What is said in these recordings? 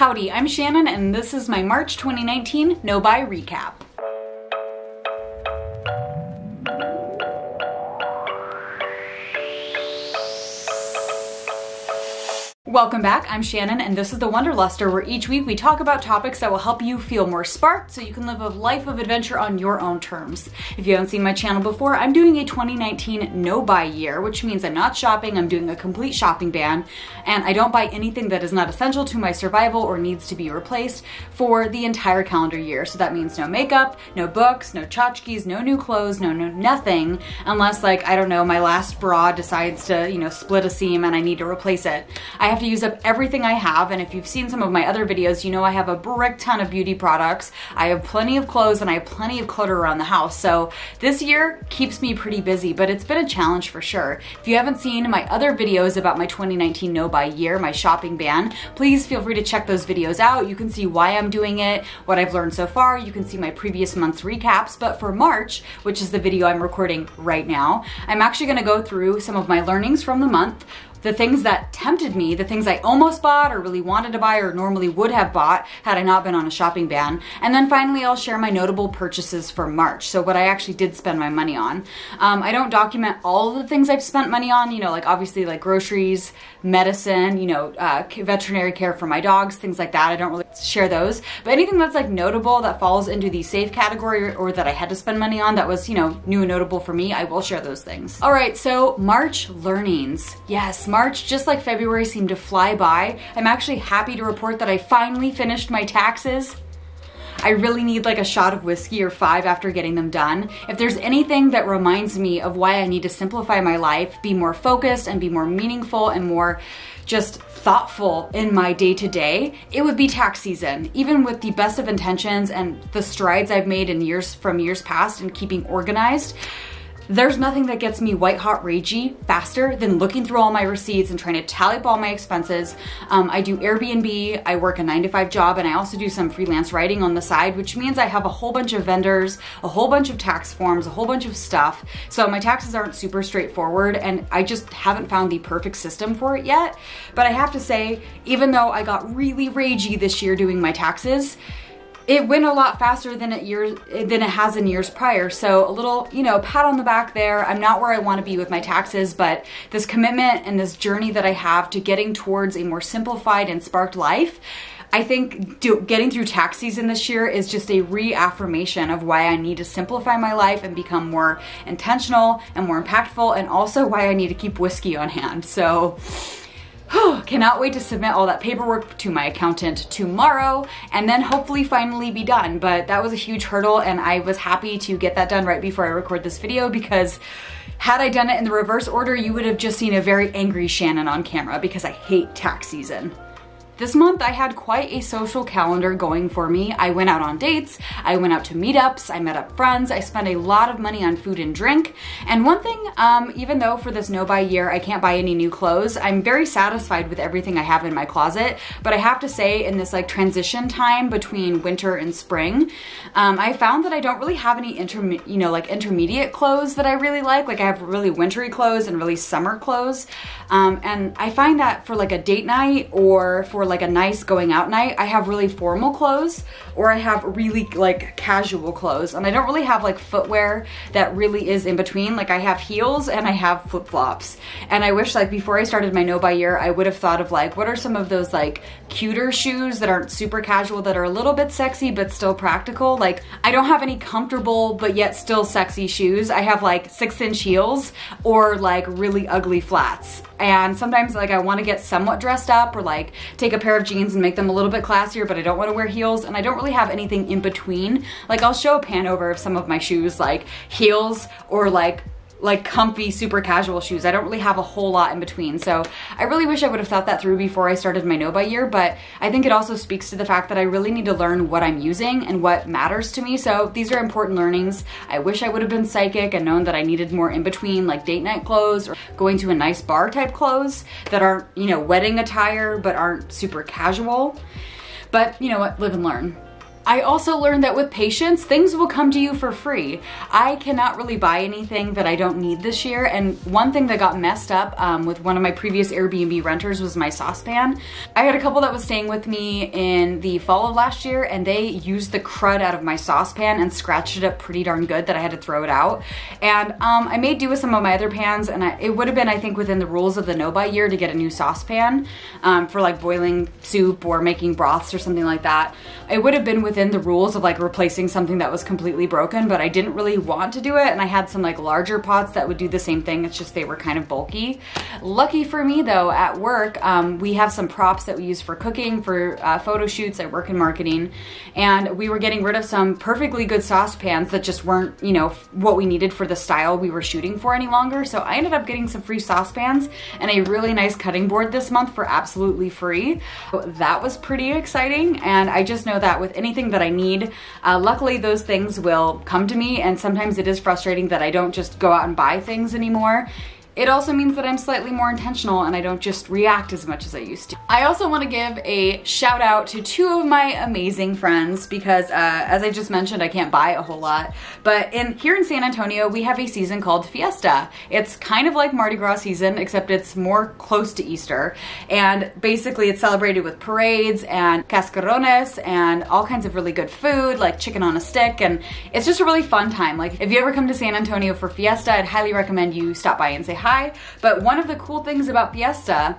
Howdy, I'm Shannon and this is my March 2019 No Buy Recap. Welcome back, I'm Shannon and this is the Wanderluster, where each week we talk about topics that will help you feel more sparked so you can live a life of adventure on your own terms. If you haven't seen my channel before, I'm doing a 2019 no-buy year, which means I'm not shopping, I'm doing a complete shopping ban, and I don't buy anything that is not essential to my survival or needs to be replaced for the entire calendar year. So that means no makeup, no books, no tchotchkes, no new clothes, no nothing, unless like, I don't know, my last bra decides to, split a seam and I need to replace it. I have to use up everything I have, and if you've seen some of my other videos, you know I have a brick ton of beauty products. I have plenty of clothes and I have plenty of clutter around the house, so this year keeps me pretty busy, but it's been a challenge for sure. If you haven't seen my other videos about my 2019 no-buy year, my shopping ban, please feel free to check those videos out. You can see why I'm doing it, what I've learned so far. You can see my previous month's recaps, but for March, which is the video I'm recording right now, I'm actually gonna go through some of my learnings from the month, the things that tempted me, the things I almost bought or really wanted to buy or normally would have bought had I not been on a shopping ban. And then finally, I'll share my notable purchases for March. So what I actually did spend my money on. I don't document all of the things I've spent money on, like obviously like groceries, medicine, veterinary care for my dogs, things like that. I don't really share those. But anything that's like notable that falls into the safe category or that I had to spend money on that was, new and notable for me, I will share those things. All right, so March learnings. Yes, March, just like February, seemed to fly by. I'm actually happy to report that I finally finished my taxes. I really need like a shot of whiskey or 5 after getting them done. If there's anything that reminds me of why I need to simplify my life, be more focused and be more meaningful and more just thoughtful in my day-to-day, it would be tax season. Even with the best of intentions and the strides I've made in years past in keeping organized, there's nothing that gets me white hot ragey faster than looking through all my receipts and trying to tally up all my expenses. I do Airbnb, I work a 9-to-5 job, and I also do some freelance writing on the side, which means I have a whole bunch of vendors, a whole bunch of tax forms, a whole bunch of stuff. So my taxes aren't super straightforward and I just haven't found the perfect system for it yet. But I have to say, even though I got really ragey this year doing my taxes, it went a lot faster than it has in years prior. So a little, pat on the back there. I'm not where I want to be with my taxes, but this commitment and this journey that I have to getting towards a more simplified and sparked life, I think getting through tax season this year is just a reaffirmation of why I need to simplify my life and become more intentional and more impactful, and also why I need to keep whiskey on hand. So cannot wait to submit all that paperwork to my accountant tomorrow and then hopefully finally be done. But that was a huge hurdle and I was happy to get that done right before I record this video, because had I done it in the reverse order, you would have just seen a very angry Shannon on camera because I hate tax season. This month I had quite a social calendar going for me. I went out on dates, I went out to meetups, I met up friends, I spent a lot of money on food and drink. And one thing, even though for this no-buy year I can't buy any new clothes, I'm very satisfied with everything I have in my closet. But I have to say, in this like transition time between winter and spring, I found that I don't really have any intermediate clothes that I really like. Like I have really wintry clothes and really summer clothes. And I find that for like a date night or for like a nice going out night, I have really formal clothes or I have really like casual clothes, and I don't really have like footwear that really is in between. Like I have heels and I have flip-flops, and I wish like before I started my no-buy year I would have thought of like what are some of those like cuter shoes that aren't super casual that are a little bit sexy but still practical. Like I don't have any comfortable but yet still sexy shoes. I have like 6-inch heels or like really ugly flats. And sometimes like I want to get somewhat dressed up or like take a pair of jeans and make them a little bit classier, but I don't want to wear heels, and I don't really have anything in between. Like I'll show a pan over of some of my shoes, like heels or like comfy, super casual shoes. I don't really have a whole lot in between. So I really wish I would have thought that through before I started my no-buy year, but I think it also speaks to the fact that I really need to learn what I'm using and what matters to me. So these are important learnings. I wish I would have been psychic and known that I needed more in between, like date night clothes or going to a nice bar type clothes that aren't, wedding attire, but aren't super casual. But you know what, live and learn. I also learned that with patience, things will come to you for free. I cannot really buy anything that I don't need this year, and one thing that got messed up with one of my previous Airbnb renters was my saucepan. I had a couple that was staying with me in the fall of last year, and they used the crud out of my saucepan and scratched it up pretty darn good that I had to throw it out. And I made do with some of my other pans, and it would have been, I think, within the rules of the no-buy year to get a new saucepan for like boiling soup or making broths or something like that. It would have been within the rules of like replacing something that was completely broken, but I didn't really want to do it, and I had some like larger pots that would do the same thing. It's just they were kind of bulky. Lucky for me though, at work we have some props that we use for cooking, for photo shoots. I work in marketing, and we were getting rid of some perfectly good saucepans that just weren't, you know, what we needed for the style we were shooting for any longer. So I ended up getting some free saucepans and a really nice cutting board this month for absolutely free. So that was pretty exciting, and I just know that with anything that I need, luckily those things will come to me, and sometimes it is frustrating that I don't just go out and buy things anymore. It also means that I'm slightly more intentional and I don't just react as much as I used to. I also want to give a shout out to two of my amazing friends because as I just mentioned, I can't buy a whole lot, but here in San Antonio, we have a season called Fiesta. It's kind of like Mardi Gras season, except it's more close to Easter. And basically it's celebrated with parades and cascarones and all kinds of really good food, like chicken on a stick. And it's just a really fun time. Like if you ever come to San Antonio for Fiesta, I'd highly recommend you stop by and say hi. But one of the cool things about Fiesta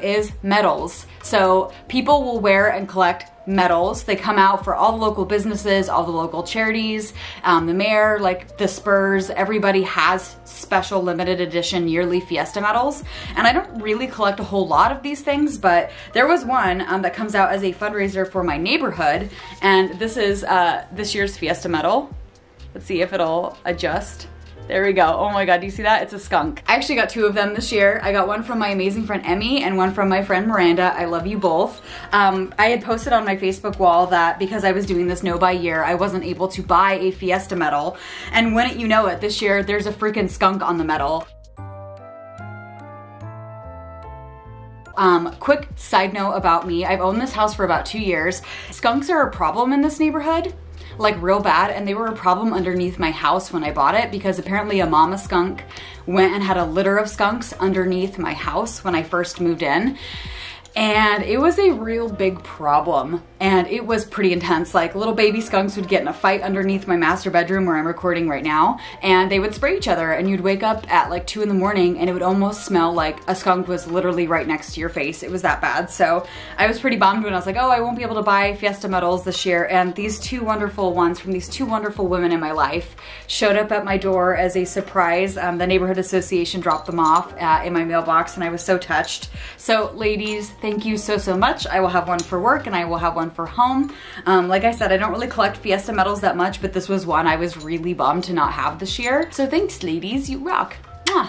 is medals. So people will wear and collect medals. They come out for all the local businesses, all the local charities, the mayor, like the Spurs, everybody has special limited edition yearly Fiesta medals. And I don't really collect a whole lot of these things, but there was one that comes out as a fundraiser for my neighborhood. And this is this year's Fiesta medal. Let's see if it'll adjust. There we go. Oh my God, do you see that? It's a skunk. I actually got two of them this year. I got one from my amazing friend Emmy and one from my friend Miranda. I love you both. I had posted on my Facebook wall that because I was doing this no-buy year, I wasn't able to buy a Fiesta medal. And wouldn't you know it, this year there's a freaking skunk on the medal. Quick side note about me. I've owned this house for about 2 years. Skunks are a problem in this neighborhood. Like real bad, and they were a problem underneath my house when I bought it because apparently a mama skunk went and had a litter of skunks underneath my house when I first moved in. And it was a real big problem, and it was pretty intense. Like little baby skunks would get in a fight underneath my master bedroom where I'm recording right now, and they would spray each other, and you'd wake up at like 2 in the morning and it would almost smell like a skunk was literally right next to your face. It was that bad. So I was pretty bummed when I was like, oh, I won't be able to buy Fiesta medals this year. And these two wonderful ones from these two wonderful women in my life showed up at my door as a surprise. The neighborhood association dropped them off in my mailbox, and I was so touched. So ladies, thank you so much. I will have one for work and I will have one for home. Like I said, I don't really collect Fiesta medals that much, but this was one I was really bummed to not have this year. So thanks ladies, you rock.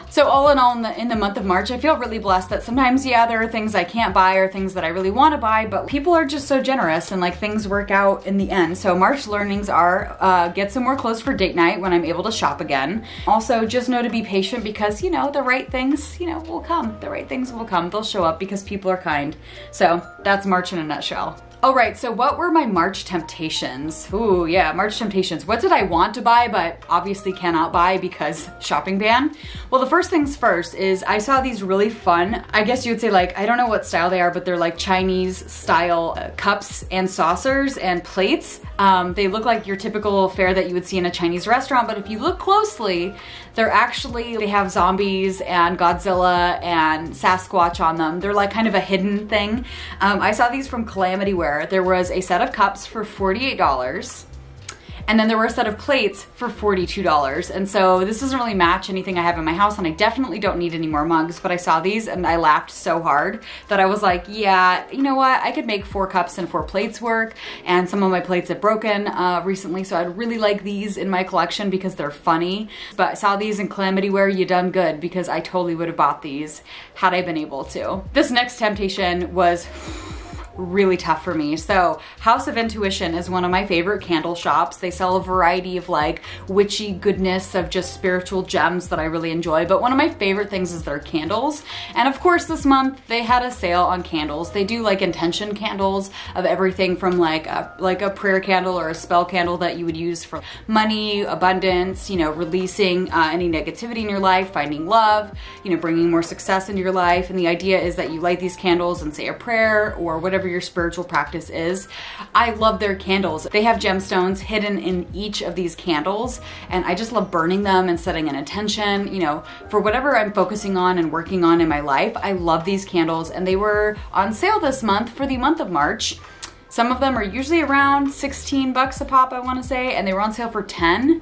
So all in all, in the month of March, I feel really blessed that sometimes, yeah, there are things I can't buy or things that I really want to buy, but people are just so generous and like things work out in the end. So March learnings are get some more clothes for date night when I'm able to shop again. Also, just know to be patient because, you know, the right things, you know, will come. The right things will come. They'll show up because people are kind. So that's March in a nutshell. All right, so what were my March temptations? Ooh, yeah, March temptations. What did I want to buy but obviously cannot buy because shopping ban? Well, the first things first is I saw these really fun, I guess you would say like, I don't know what style they are, but they're like Chinese style cups and saucers and plates. They look like your typical fare that you would see in a Chinese restaurant, but if you look closely, they have zombies and Godzilla and Sasquatch on them. They're like kind of a hidden thing. I saw these from Calamity Ware. There was a set of cups for $48. And then there were a set of plates for $42. And so this doesn't really match anything I have in my house, and I definitely don't need any more mugs, but I saw these and I laughed so hard that I was like, yeah, you know what? I could make 4 cups and 4 plates work, and some of my plates have broken recently, so I'd really like these in my collection because they're funny. But I saw these in Calamity Ware, you done good, because I totally would have bought these had I been able to. This next temptation was really tough for me. So House of Intuition is one of my favorite candle shops. They sell a variety of like witchy goodness of just spiritual gems that I really enjoy. But one of my favorite things is their candles. And of course this month they had a sale on candles. They do like intention candles of everything from like a prayer candle or a spell candle that you would use for money, abundance, you know, releasing any negativity in your life, finding love, you know, bringing more success into your life. And the idea is that you light these candles and say a prayer or whatever your spiritual practice is. I love their candles. They have gemstones hidden in each of these candles, and I just love burning them and setting an intention, you know, for whatever I'm focusing on and working on in my life. I love these candles, and they were on sale this month for the month of March. Some of them are usually around 16 bucks a pop, I want to say, and they were on sale for 10.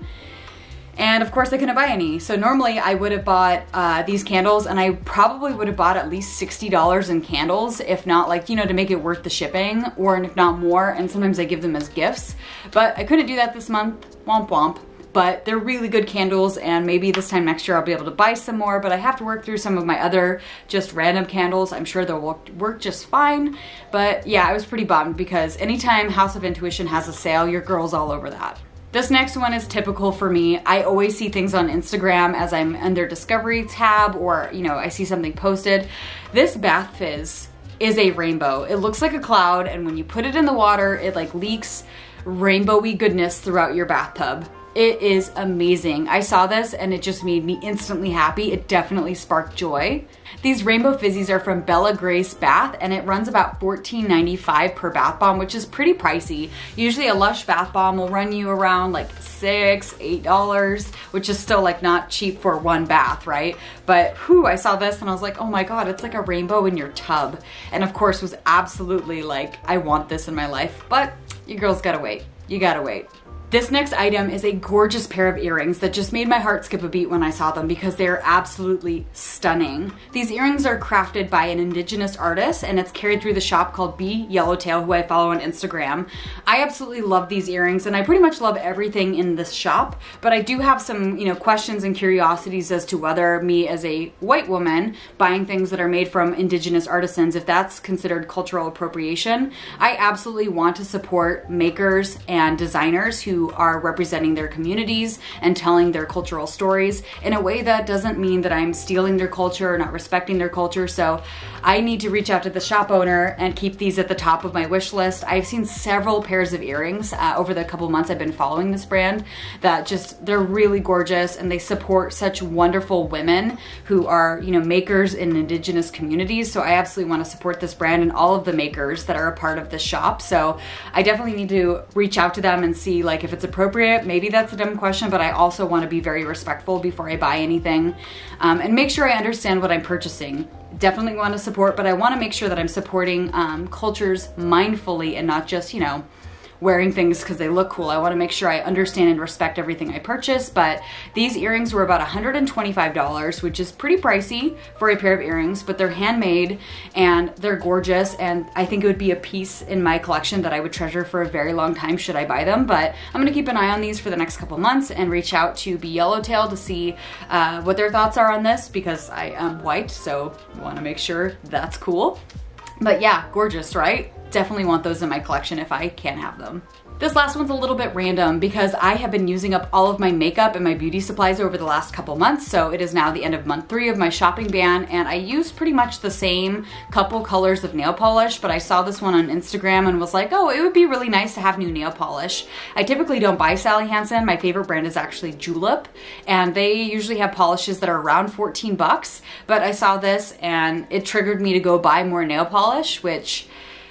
And of course I couldn't buy any. So normally I would have bought these candles, and I probably would have bought at least $60 in candles, if not, like, you know, to make it worth the shipping, or if not more. And sometimes I give them as gifts, but I couldn't do that this month, womp womp. But they're really good candles, and maybe this time next year I'll be able to buy some more, but I have to work through some of my other just random candles. I'm sure they'll work just fine. But yeah, I was pretty bummed because anytime House of Intuition has a sale, your girl's all over that. This next one is typical for me. I always see things on Instagram as I'm in their discovery tab, or, you know, I see something posted. This bath fizz is a rainbow. It looks like a cloud, and when you put it in the water, it like leaks rainbowy goodness throughout your bathtub. It is amazing. I saw this and it just made me instantly happy. It definitely sparked joy. These rainbow fizzies are from Bella Grace Bath, and it runs about $14.95 per bath bomb, which is pretty pricey. Usually a Lush bath bomb will run you around like $6, $8, which is still like not cheap for one bath, right? But whew, I saw this and I was like, oh my God, it's like a rainbow in your tub. And of course was absolutely like, I want this in my life, but you girls gotta wait. You gotta wait. This next item is a gorgeous pair of earrings that just made my heart skip a beat when I saw them because they're absolutely stunning. These earrings are crafted by an indigenous artist, and it's carried through the shop called Be Yellowtail, who I follow on Instagram. I absolutely love these earrings, and I pretty much love everything in this shop, but I do have some, you know, questions and curiosities as to whether me as a white woman buying things that are made from indigenous artisans, if that's considered cultural appropriation. I absolutely want to support makers and designers who are representing their communities and telling their cultural stories in a way that doesn't mean that I'm stealing their culture or not respecting their culture. So I need to reach out to the shop owner and keep these at the top of my wish list. I've seen several pairs of earrings over the couple months I've been following this brand that just, they're really gorgeous, and they support such wonderful women who are, you know, makers in indigenous communities. So I absolutely want to support this brand and all of the makers that are a part of this shop. So I definitely need to reach out to them and see like if it's appropriate. Maybe that's a dumb question, but I also want to be very respectful before I buy anything, and make sure I understand what I'm purchasing. Definitely want to support, but I want to make sure that I'm supporting cultures mindfully and not just, you know, wearing things because they look cool. I want to make sure I understand and respect everything I purchase. But these earrings were about $125, which is pretty pricey for a pair of earrings, but they're handmade and they're gorgeous, and I think it would be a piece in my collection that I would treasure for a very long time should I buy them. But I'm gonna keep an eye on these for the next couple months and reach out to Be Yellowtail to see what their thoughts are on this, because I am white, so I want to make sure that's cool. But yeah, gorgeous, right? Definitely want those in my collection if I can have them. This last one's a little bit random because I have been using up all of my makeup and my beauty supplies over the last couple months. So it is now the end of month 3 of my shopping ban, and I use pretty much the same couple colors of nail polish, but I saw this one on Instagram and was like, oh, it would be really nice to have new nail polish. I typically don't buy Sally Hansen. My favorite brand is actually Julep, and they usually have polishes that are around 14 bucks, but I saw this and it triggered me to go buy more nail polish, which,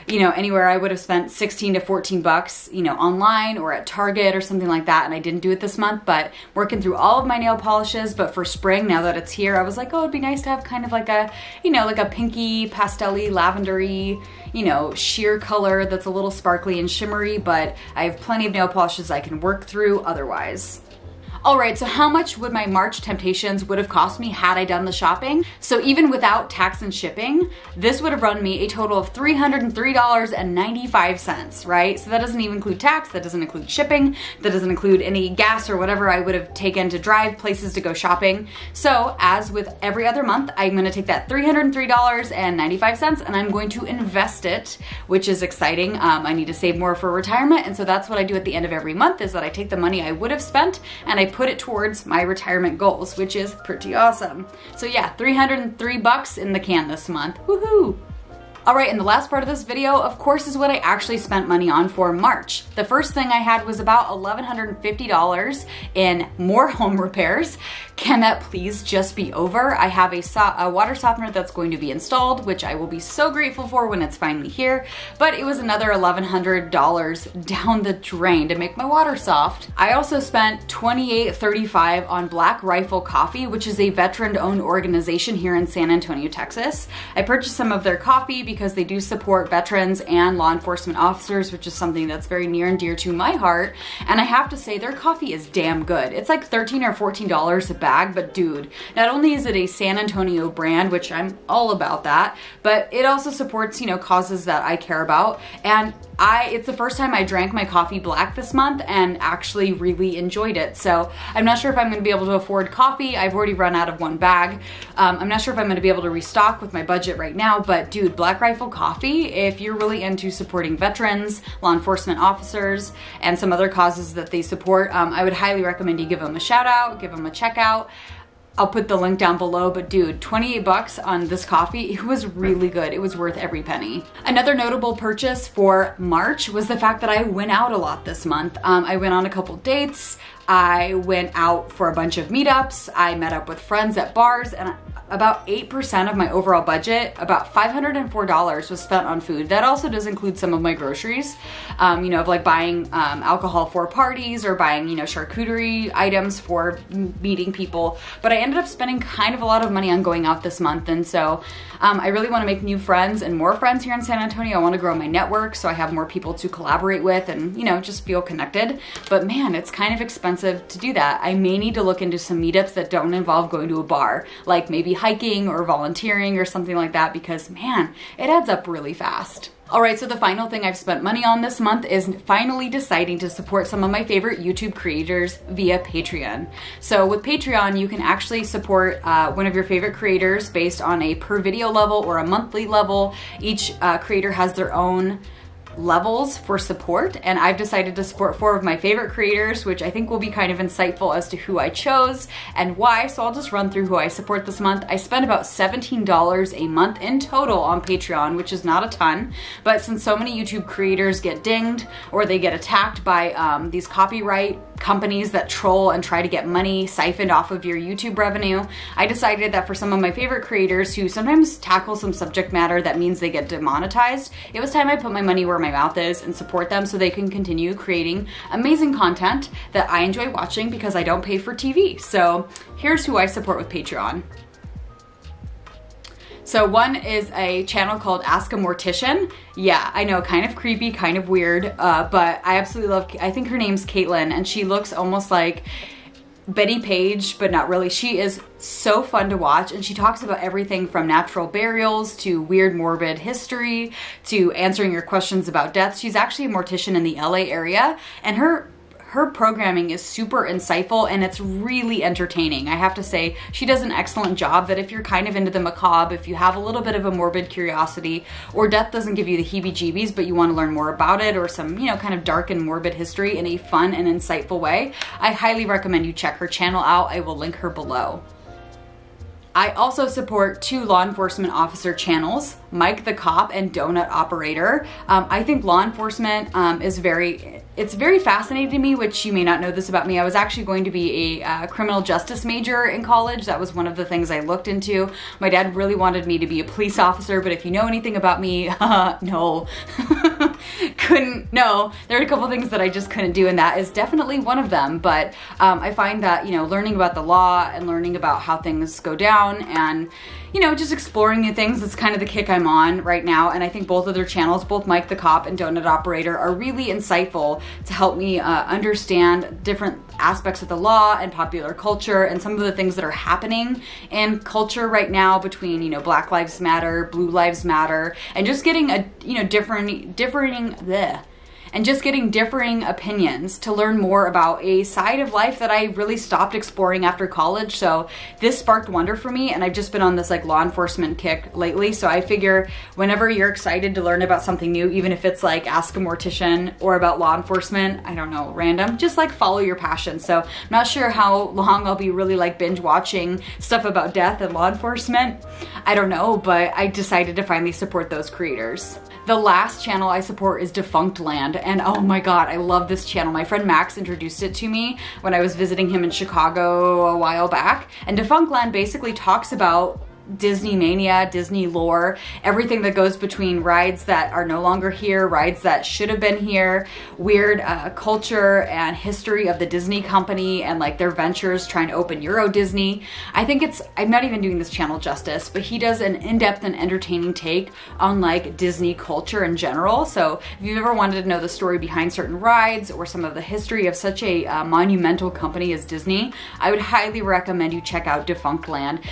you know, anywhere I would have spent 16 to 14 bucks, you know, online or at Target or something like that, and I didn't do it this month. But working through all of my nail polishes, but for spring, now that it's here, I was like, oh, it'd be nice to have kind of like a, you know, like a pinky, pastel-y, lavendery, you know, sheer color that's a little sparkly and shimmery, but I have plenty of nail polishes I can work through otherwise. All right, so how much would my March temptations would have cost me had I done the shopping? So even without tax and shipping, this would have run me a total of $303.95, right? So that doesn't even include tax, that doesn't include shipping, that doesn't include any gas or whatever I would have taken to drive places to go shopping. So as with every other month, I'm gonna take that $303.95 and I'm going to invest it, which is exciting. I need to save more for retirement, and so that's what I do at the end of every month, is that I take the money I would have spent and I put it towards my retirement goals, which is pretty awesome. So yeah, 303 bucks in the can this month. Woohoo! All right, and the last part of this video, of course, is what I actually spent money on for March. The first thing I had was about $1,150 in more home repairs. Can that please just be over? I have a water softener that's going to be installed, which I will be so grateful for when it's finally here, but it was another $1,100 down the drain to make my water soft. I also spent $28.35 on Black Rifle Coffee, which is a veteran-owned organization here in San Antonio, Texas. I purchased some of their coffee because they do support veterans and law enforcement officers, which is something that's very near and dear to my heart. And I have to say, their coffee is damn good. It's like $13 or $14 a bag, but dude, not only is it a San Antonio brand, which I'm all about that, but it also supports, you know, causes that I care about. And it's the first time I drank my coffee black this month and actually really enjoyed it. So I'm not sure if I'm gonna be able to afford coffee. I've already run out of one bag. I'm not sure if I'm gonna be able to restock with my budget right now, but dude, Black Rifle Coffee, if you're really into supporting veterans, law enforcement officers, and some other causes that they support, I would highly recommend you give them a shout out, give them a check out. I'll put the link down below, but dude, 28 bucks on this coffee, it was really good. It was worth every penny. Another notable purchase for March was the fact that I went out a lot this month. I went on a couple dates. I went out for a bunch of meetups. I met up with friends at bars, and about 8% of my overall budget, about $504 was spent on food. That also does include some of my groceries, you know, of like buying alcohol for parties or buying, you know, charcuterie items for meeting people. But I ended up spending kind of a lot of money on going out this month. And so I really want to make new friends and more friends here in San Antonio. I want to grow my network so I have more people to collaborate with and, you know, just feel connected. But man, it's kind of expensive to do that. I may need to look into some meetups that don't involve going to a bar, like maybe hiking or volunteering or something like that, because man, it adds up really fast. All right, so the final thing I've spent money on this month is finally deciding to support some of my favorite YouTube creators via Patreon. So with Patreon, you can actually support one of your favorite creators based on a per video level or a monthly level. Each creator has their own levels for support, and I've decided to support 4 of my favorite creators, which I think will be kind of insightful as to who I chose and why. So I'll just run through who I support this month. I spend about $17 a month in total on Patreon, which is not a ton, but since so many YouTube creators get dinged or they get attacked by these copyright companies that troll and try to get money siphoned off of your YouTube revenue, I decided that for some of my favorite creators who sometimes tackle some subject matter that means they get demonetized, it was time I put my money where my mouth is and support them so they can continue creating amazing content that I enjoy watching because I don't pay for TV. So here's who I support with Patreon. So one is a channel called Ask a Mortician. Yeah, I know, kind of creepy, kind of weird, but I absolutely love, I think her name's Caitlin, and she looks almost like Betty Page, but not really. She is so fun to watch, and she talks about everything from natural burials to weird morbid history to answering your questions about death. She's actually a mortician in the LA area, and her programming is super insightful and it's really entertaining. I have to say, she does an excellent job that if you're kind of into the macabre, if you have a little bit of a morbid curiosity, or death doesn't give you the heebie-jeebies, but you want to learn more about it, or some, you know, kind of dark and morbid history in a fun and insightful way, I highly recommend you check her channel out. I will link her below. I also support 2 law enforcement officer channels, Mike the Cop and Donut Operator. I think law enforcement is it's very fascinating to me, which you may not know this about me. I was actually going to be a criminal justice major in college. That was one of the things I looked into. My dad really wanted me to be a police officer, but if you know anything about me, no. couldn't, no, there are a couple things that I just couldn't do, and that is definitely one of them. But I find that, you know, learning about the law and learning about how things go down and, you know, just exploring new things, is kind of the kick I'm on right now. And I think both of their channels, both Mike the Cop and Donut Operator, are really insightful to help me understand different aspects of the law and popular culture and some of the things that are happening in culture right now between, you know, Black Lives Matter, Blue Lives Matter, and just getting a, you know, differing opinions to learn more about a side of life that I really stopped exploring after college. So this sparked wonder for me, and I've just been on this like law enforcement kick lately. So I figure whenever you're excited to learn about something new, even if it's like Ask a Mortician or about law enforcement, I don't know, random, just like follow your passion. So I'm not sure how long I'll be really like binge watching stuff about death and law enforcement. I don't know, but I decided to finally support those creators. The last channel I support is Defunct Land, and oh my god, I love this channel. My friend Max introduced it to me when I was visiting him in Chicago a while back, and Defunct Land basically talks about Disney mania, Disney lore, everything that goes between rides that are no longer here, rides that should have been here, weird culture and history of the Disney company and like their ventures trying to open Euro Disney. I think I'm not even doing this channel justice, but he does an in-depth and entertaining take on like Disney culture in general. So if you've ever wanted to know the story behind certain rides or some of the history of such a monumental company as Disney, I would highly recommend you check out Defunct Land.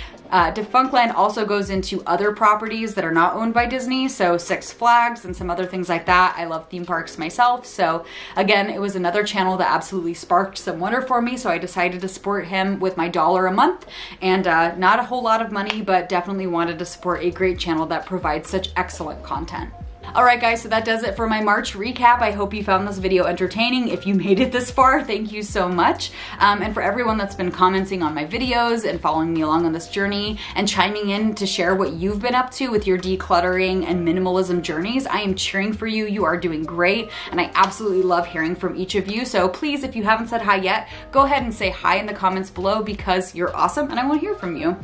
Defunct Land also goes into other properties that are not owned by Disney, so Six Flags and some other things like that. I love theme parks myself, so again, it was another channel that absolutely sparked some wonder for me, so I decided to support him with my $1 a month, and not a whole lot of money, but definitely wanted to support a great channel that provides such excellent content. Alright guys, so that does it for my March recap. I hope you found this video entertaining. If you made it this far, thank you so much. And for everyone that's been commenting on my videos and following me along on this journey and chiming in to share what you've been up to with your decluttering and minimalism journeys, I am cheering for you. You are doing great, and I absolutely love hearing from each of you. So please, if you haven't said hi yet, go ahead and say hi in the comments below, because you're awesome and I want to hear from you.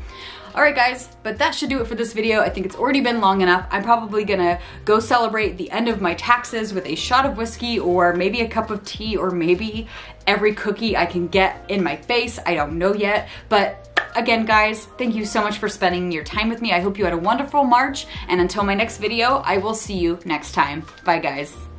Alright guys, but that should do it for this video. I think it's already been long enough. I'm probably gonna go celebrate the end of my taxes with a shot of whiskey, or maybe a cup of tea, or maybe every cookie I can get in my face. I don't know yet, but again guys, thank you so much for spending your time with me. I hope you had a wonderful March, and until my next video, I will see you next time. Bye guys.